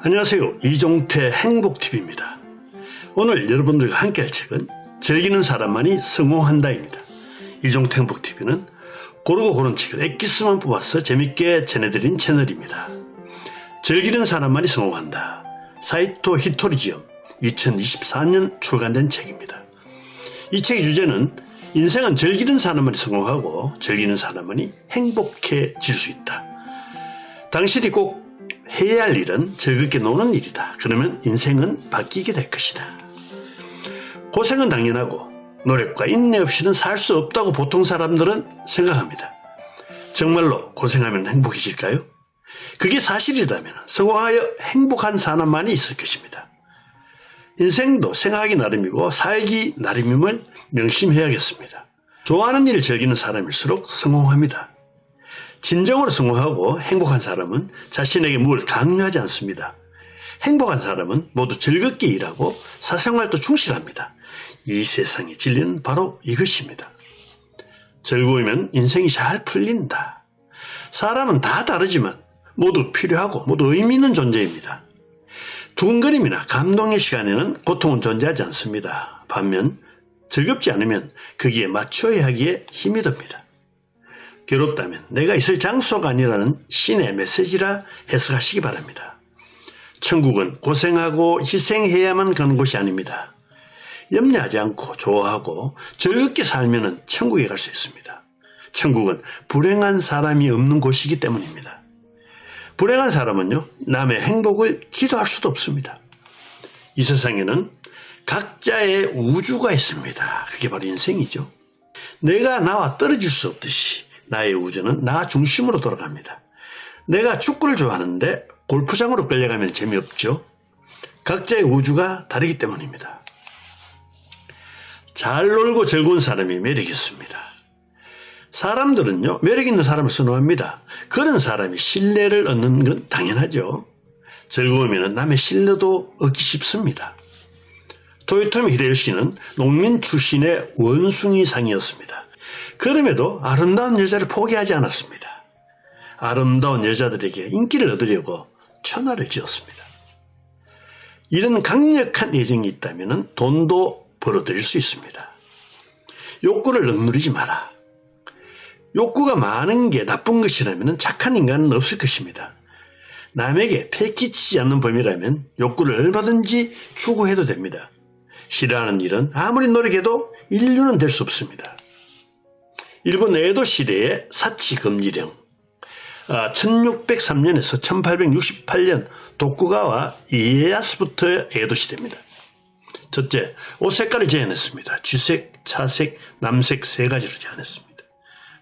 안녕하세요. 이종태 행복TV입니다. 오늘 여러분들과 함께 할 책은 즐기는 사람만이 성공한다입니다. 이종태 행복TV는 고르고 고른 책을 엑기스만 뽑아서 재밌게 전해드린 채널입니다. 즐기는 사람만이 성공한다. 사이토 히토리지엄 2024년 출간된 책입니다. 이 책의 주제는 인생은 즐기는 사람만이 성공하고 즐기는 사람만이 행복해질 수 있다. 당신이 꼭 해야 할 일은 즐겁게 노는 일이다. 그러면 인생은 바뀌게 될 것이다. 고생은 당연하고 노력과 인내 없이는 살 수 없다고 보통 사람들은 생각합니다. 정말로 고생하면 행복해질까요? 그게 사실이라면 성공하여 행복한 사람만이 있을 것입니다. 인생도 생각하기 나름이고 살기 나름임을 명심해야겠습니다. 좋아하는 일을 즐기는 사람일수록 성공합니다. 진정으로 성공하고 행복한 사람은 자신에게 뭘 강요하지 않습니다. 행복한 사람은 모두 즐겁게 일하고 사생활도 충실합니다. 이 세상의 진리는 바로 이것입니다. 즐거우면 인생이 잘 풀린다. 사람은 다 다르지만 모두 필요하고 모두 의미 있는 존재입니다. 두근거림이나 감동의 시간에는 고통은 존재하지 않습니다. 반면 즐겁지 않으면 거기에 맞춰야 하기에 힘이 듭니다. 괴롭다면 내가 있을 장소가 아니라는 신의 메시지라 해석하시기 바랍니다. 천국은 고생하고 희생해야만 가는 곳이 아닙니다. 염려하지 않고 좋아하고 즐겁게 살면 천국에 갈 수 있습니다. 천국은 불행한 사람이 없는 곳이기 때문입니다. 불행한 사람은요, 남의 행복을 기도할 수도 없습니다. 이 세상에는 각자의 우주가 있습니다. 그게 바로 인생이죠. 내가 나와 떨어질 수 없듯이 나의 우주는 나 중심으로 돌아갑니다. 내가 축구를 좋아하는데 골프장으로 끌려가면 재미없죠. 각자의 우주가 다르기 때문입니다. 잘 놀고 즐거운 사람이 매력이 있습니다. 사람들은요, 매력 있는 사람을 선호합니다. 그런 사람이 신뢰를 얻는 건 당연하죠. 즐거우면 남의 신뢰도 얻기 쉽습니다. 토요토미 히데요시는 농민 출신의 원숭이상이었습니다. 그럼에도 아름다운 여자를 포기하지 않았습니다. 아름다운 여자들에게 인기를 얻으려고 천하를 지었습니다. 이런 강력한 애정이 있다면 돈도 벌어들일 수 있습니다. 욕구를 억누르지 마라. 욕구가 많은 게 나쁜 것이라면 착한 인간은 없을 것입니다. 남에게 패기치지 않는 범위라면 욕구를 얼마든지 추구해도 됩니다. 싫어하는 일은 아무리 노력해도 인류는 될 수 없습니다. 일본 에도 시대의 사치 금지령, 1603년에서 1868년 도쿠가와 이에야스부터의 에도 시대입니다. 첫째, 옷 색깔을 제한했습니다. 쥐색, 차색, 남색 세 가지로 제한했습니다.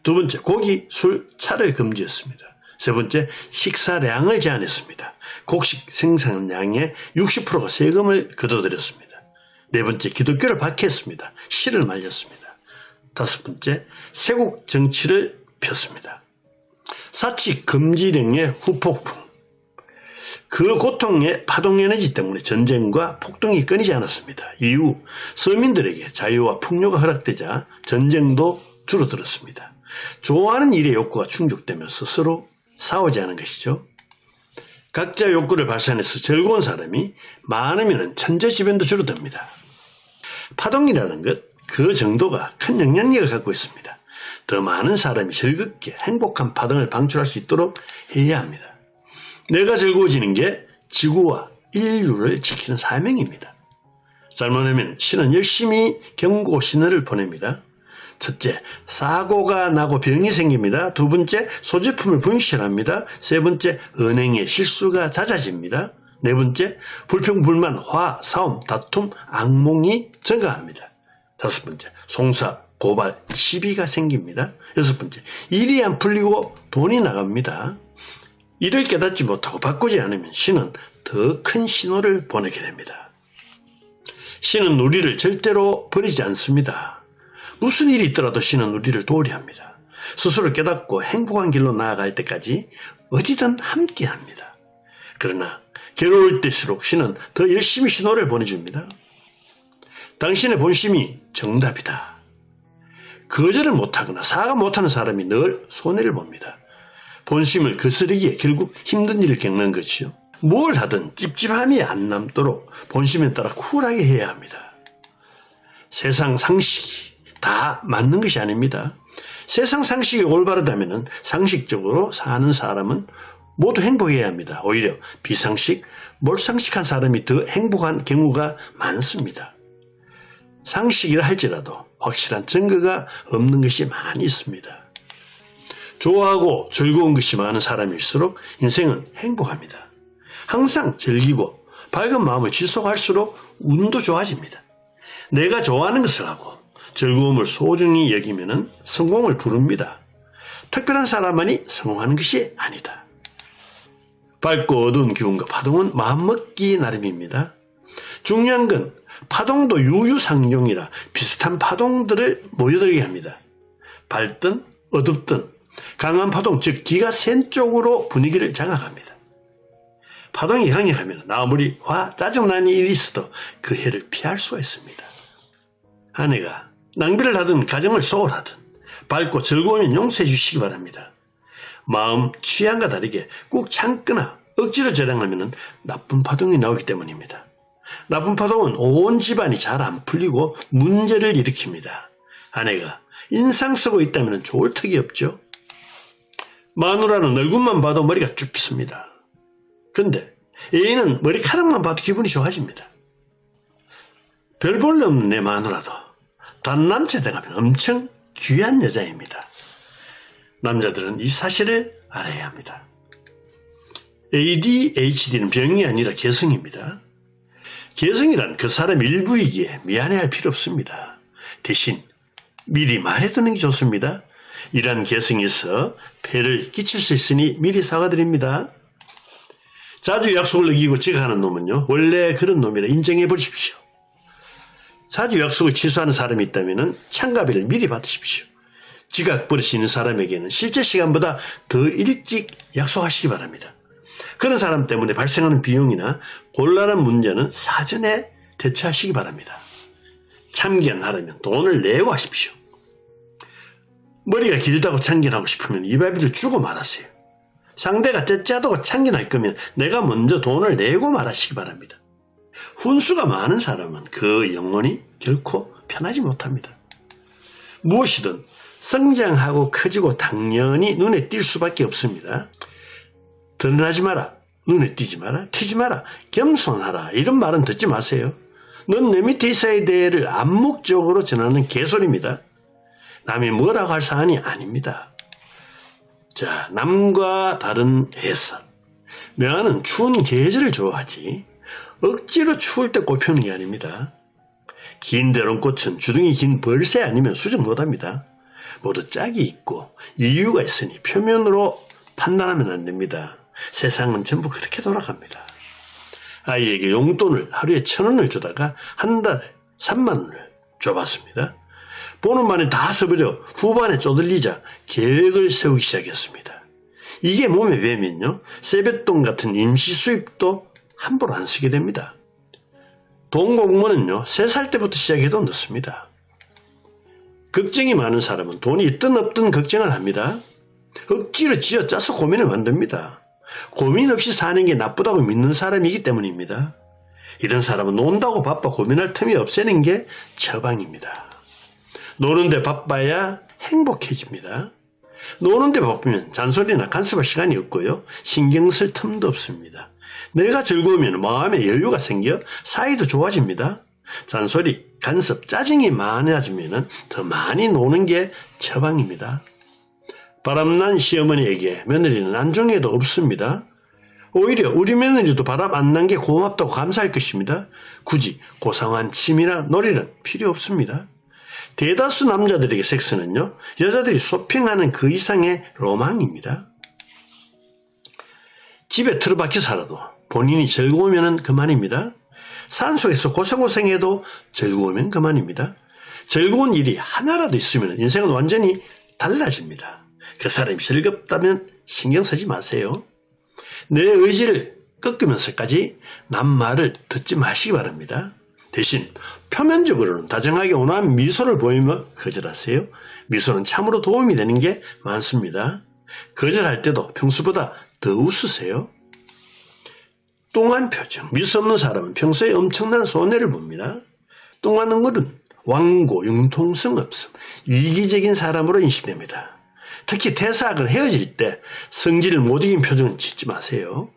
두 번째, 고기, 술, 차를 금지했습니다. 세 번째, 식사량을 제한했습니다. 곡식 생산량의 60%가 세금을 거둬들였습니다. 네 번째, 기독교를 박해했습니다. 시를 말렸습니다. 다섯 번째, 세국 정치를 폈습니다. 사치 금지령의 후폭풍. 그 고통의 파동 에너지 때문에 전쟁과 폭동이 끊이지 않았습니다. 이후 서민들에게 자유와 풍요가 허락되자 전쟁도 줄어들었습니다. 좋아하는 일의 욕구가 충족되면서 서로 싸우지 않은 것이죠. 각자 욕구를 발산해서 즐거운 사람이 많으면 천재지변도 줄어듭니다. 파동이라는 것, 그 정도가 큰 영향력을 갖고 있습니다. 더 많은 사람이 즐겁게 행복한 파동을 방출할 수 있도록 해야 합니다. 내가 즐거워지는 게 지구와 인류를 지키는 사명입니다. 잘못하면 신은 열심히 경고 신호를 보냅니다. 첫째, 사고가 나고 병이 생깁니다. 두 번째, 소지품을 분실합니다. 세 번째, 은행의 실수가 잦아집니다. 네 번째, 불평, 불만, 화, 싸움, 다툼, 악몽이 증가합니다. 다섯 번째, 송사, 고발, 시비가 생깁니다. 여섯 번째, 일이 안 풀리고 돈이 나갑니다. 이를 깨닫지 못하고 바꾸지 않으면 신은 더 큰 신호를 보내게 됩니다. 신은 우리를 절대로 버리지 않습니다. 무슨 일이 있더라도 신은 우리를 도우려 합니다. 스스로 깨닫고 행복한 길로 나아갈 때까지 어디든 함께합니다. 그러나 괴로울 때일수록 신은 더 열심히 신호를 보내줍니다. 당신의 본심이 정답이다. 거절을 못하거나 사과 못하는 사람이 늘 손해를 봅니다. 본심을 거스르기에 결국 힘든 일을 겪는 것이요. 뭘 하든 찝찝함이 안 남도록 본심에 따라 쿨하게 해야 합니다. 세상 상식이 다 맞는 것이 아닙니다. 세상 상식이 올바르다면 상식적으로 사는 사람은 모두 행복해야 합니다. 오히려 비상식, 몰상식한 사람이 더 행복한 경우가 많습니다. 상식이라 할지라도 확실한 증거가 없는 것이 많이 있습니다. 좋아하고 즐거운 것이 많은 사람일수록 인생은 행복합니다. 항상 즐기고 밝은 마음을 지속할수록 운도 좋아집니다. 내가 좋아하는 것을 하고 즐거움을 소중히 여기면 성공을 부릅니다. 특별한 사람만이 성공하는 것이 아니다. 밝고 어두운 기운과 파동은 마음먹기 나름입니다. 중요한 건 파동도 유유상종이라 비슷한 파동들을 모여들게 합니다. 밝든 어둡든 강한 파동, 즉 기가 센 쪽으로 분위기를 장악합니다. 파동이 강력하면 아무리 화 짜증나는 일이 있어도 그 해를 피할 수가 있습니다. 아내가 낭비를 하든 가정을 소홀하든 밝고 즐거우면 용서해 주시기 바랍니다. 마음 취향과 다르게 꾹 참거나 억지로 저량하면 나쁜 파동이 나오기 때문입니다. 나쁜 파동은 온 집안이 잘 안 풀리고 문제를 일으킵니다. 아내가 인상 쓰고 있다면 좋을 턱이 없죠. 마누라는 얼굴만 봐도 머리가 쭉 pis습니다. 근데 애인은 머리카락만 봐도 기분이 좋아집니다. 별 볼일 없는 내 마누라도 단남체 돼가면 엄청 귀한 여자입니다. 남자들은 이 사실을 알아야 합니다. ADHD는 병이 아니라 개성입니다. 개성이란 그 사람 일부이기에 미안해할 필요 없습니다. 대신 미리 말해두는 게 좋습니다. 이러한 개성이 있어 폐를 끼칠 수 있으니 미리 사과드립니다. 자주 약속을 어기고 지각하는 놈은요, 원래 그런 놈이라 인정해 보십시오. 자주 약속을 취소하는 사람이 있다면 참가비를 미리 받으십시오. 지각 버릇이 있는 사람에게는 실제 시간보다 더 일찍 약속하시기 바랍니다. 그런 사람 때문에 발생하는 비용이나 곤란한 문제는 사전에 대처하시기 바랍니다. 참견하려면 돈을 내고 하십시오. 머리가 길다고 참견하고 싶으면 이바비를 주고 말하세요. 상대가 째짜다고 참견할 거면 내가 먼저 돈을 내고 말하시기 바랍니다. 훈수가 많은 사람은 그 영혼이 결코 편하지 못합니다. 무엇이든 성장하고 커지고 당연히 눈에 띌 수밖에 없습니다. 드러나지 마라, 눈에 띄지 마라, 튀지 마라, 겸손하라 이런 말은 듣지 마세요. 넌 내 밑에 있어야 돼를 암묵적으로 전하는 개소리입니다. 남이 뭐라고 할 사안이 아닙니다. 자, 남과 다른 해석. 명아는 추운 계절을 좋아하지 억지로 추울 때 꽃 피우는 게 아닙니다. 긴 대롱꽃은 주둥이 긴 벌새 아니면 수정 못합니다. 모두 짝이 있고 이유가 있으니 표면으로 판단하면 안 됩니다. 세상은 전부 그렇게 돌아갑니다. 아이에게 용돈을 하루에 1,000원을 주다가 한 달에 3만 원을 줘봤습니다. 보는 만에 다 써버려 후반에 쪼들리자 계획을 세우기 시작했습니다. 이게 몸에 배면요, 세뱃돈 같은 임시 수입도 함부로 안 쓰게 됩니다. 돈 공부는요, 3살 때부터 시작해도 늦습니다. 걱정이 많은 사람은 돈이 있든 없든 걱정을 합니다. 억지로 쥐어짜서 고민을 만듭니다. 고민 없이 사는 게 나쁘다고 믿는 사람이기 때문입니다. 이런 사람은 논다고 바빠 고민할 틈이 없애는 게 처방입니다. 노는데 바빠야 행복해집니다. 노는데 바쁘면 잔소리나 간섭할 시간이 없고요, 신경 쓸 틈도 없습니다. 내가 즐거우면 마음에 여유가 생겨 사이도 좋아집니다. 잔소리, 간섭, 짜증이 많아지면 더 많이 노는 게 처방입니다. 바람난 시어머니에게 며느리는 안중에도 없습니다. 오히려 우리 며느리도 바람 안 난 게 고맙다고 감사할 것입니다. 굳이 고상한 취미나 놀이는 필요 없습니다. 대다수 남자들에게 섹스는요, 여자들이 쇼핑하는 그 이상의 로망입니다. 집에 틀어박혀 살아도 본인이 즐거우면 그만입니다. 산속에서 고생해도 즐거우면 그만입니다. 즐거운 일이 하나라도 있으면 인생은 완전히 달라집니다. 그 사람이 즐겁다면 신경 쓰지 마세요. 내 의지를 꺾으면서까지 남 말을 듣지 마시기 바랍니다. 대신 표면적으로는 다정하게 온화한 미소를 보이며 거절하세요. 미소는 참으로 도움이 되는 게 많습니다. 거절할 때도 평소보다 더 웃으세요. 뚱한 표정, 미수 없는 사람은 평소에 엄청난 손해를 봅니다. 뚱한 얼굴은 완고, 융통성 없음, 이기적인 사람으로 인식됩니다. 특히 퇴사하거나 헤어질 때 성질을 못 이긴 표정은 짓지 마세요.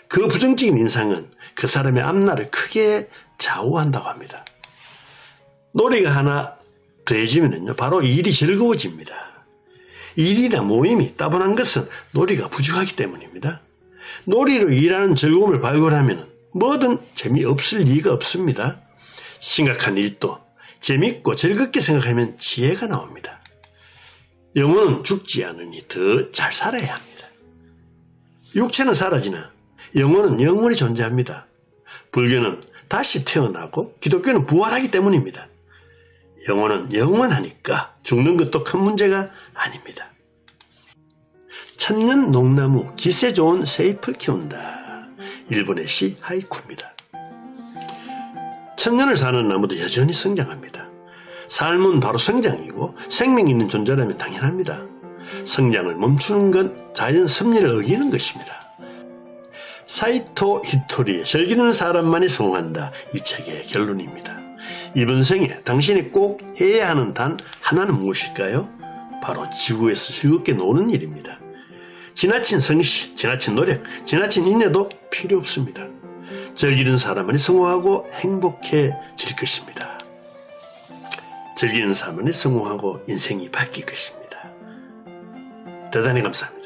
그 부정적인 인상은 그 사람의 앞날을 크게 좌우한다고 합니다. 놀이가 하나 더해지면요, 바로 일이 즐거워집니다. 일이나 모임이 따분한 것은 놀이가 부족하기 때문입니다. 놀이로 일하는 즐거움을 발굴하면 뭐든 재미없을 리가 없습니다. 심각한 일도 재밌고 즐겁게 생각하면 지혜가 나옵니다. 영혼은 죽지 않으니 더 잘 살아야 합니다. 육체는 사라지나 영혼은 영원히 존재합니다. 불교는 다시 태어나고 기독교는 부활하기 때문입니다. 영혼은 영원하니까 죽는 것도 큰 문제가 아닙니다. 천년 농나무 기세 좋은 새잎을 키운다. 일본의 시 하이쿠입니다. 천년을 사는 나무도 여전히 성장합니다. 삶은 바로 성장이고 생명 있는 존재라면 당연합니다. 성장을 멈추는 건 자연 섭리를 어기는 것입니다. 사이토 히토리의 즐기는 사람만이 성공한다. 이 책의 결론입니다. 이번 생에 당신이 꼭 해야 하는 단 하나는 무엇일까요? 바로 지구에서 즐겁게 노는 일입니다. 지나친 성실, 지나친 노력, 지나친 인내도 필요 없습니다. 즐기는 사람만이 성공하고 행복해질 것입니다. 즐기는 사람만이 성공하고 인생이 바뀔 것입니다. 대단히 감사합니다.